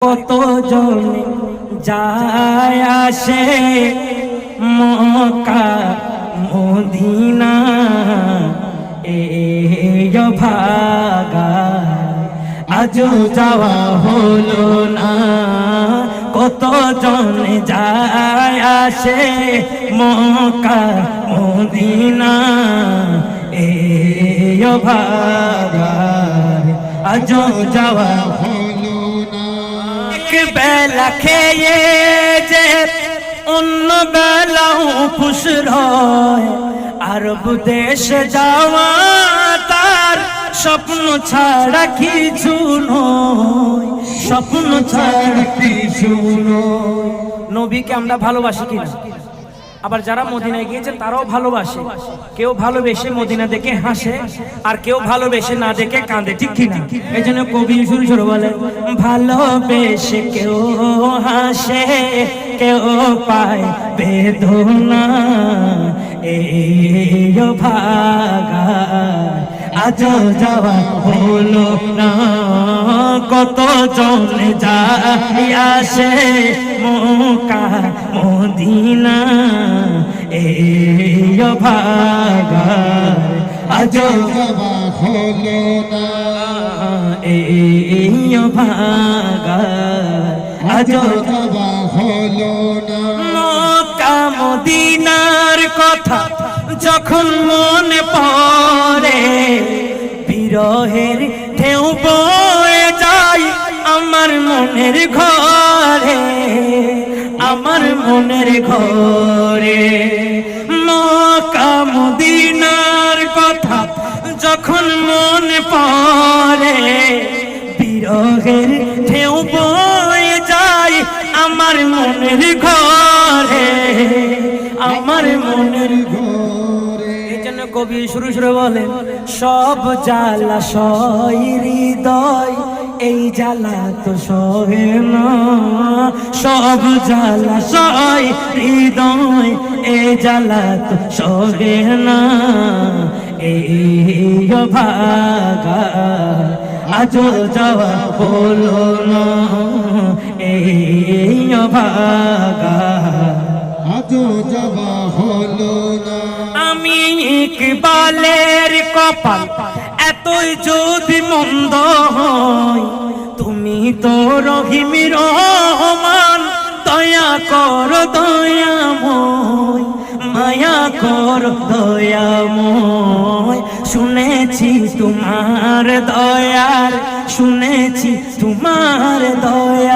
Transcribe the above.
কত জন যায় আসে মক্কা মদিনা এই ভাগা আজও যাওয়া হলো না। কত জন যায় আসে মক্কা মদিনা এই ভাগা আজও যাওয়া হলো না। এক বেলা খেয়ে যে অন্য বেলাও খুশ রয়, আরব দেশে যাওয়া তার স্বপ্ন ছাড়া কিছু নয়, স্বপ্ন ছাড়া কিছু নয়। নবীকে আমরা ভালোবাসি কিনা? আবার যারা মদিনায় গিয়েছেন তারাও ভালোবাসে। কেউ ভালোবেসে মদিনা দেখে হাসে, আর কেউ ভালোবেসে না দেখে কাঁদে, ঠিক কিনা? এই জন্য কবি সুর সুর বলে, ভালোবেসে কেউ হাসে কেউ পায় বেদনা এই ভাগা আজও যাওয়া হলো না। কত জন যায় আসে মক্কা মদিনা এই ভাগা আজও যাওয়া হলো না, এই ভাগা আজও যাওয়া হলো না। মক্কা মদিনার কথা যখন মনে পড়ে, বিরহের ঢেউ বয়ে যায় আমার মনের ঘরে, আমার মনের ঘরে। মক্কা মদিনার কথা যখন মনে পড়ে, বিরহের ঢেউ বয়ে যায় আমার মনের ঘরে, আমার মনের ঘরে। এই জন্য কবি শুরু শুরু বলে, সব জ্বালা সয় হৃদয় এই জ্বালা তো সহে না, সব জ্বালা সয় হৃদয় এই জ্বালা তো সহে না এই ভাগা আজও যাওয়া হলো না, এই ভাগা আজও যাওয়া হলো না। আমি ইকবালের কপাল এতই যদি মন্দ হয়, তুমি তো রহিম রহমান, দয়া কর দয়াময়, মায়া কর দয়াময়। শুনেছি তোমার দয়ার, শুনেছি তোমার দয়া।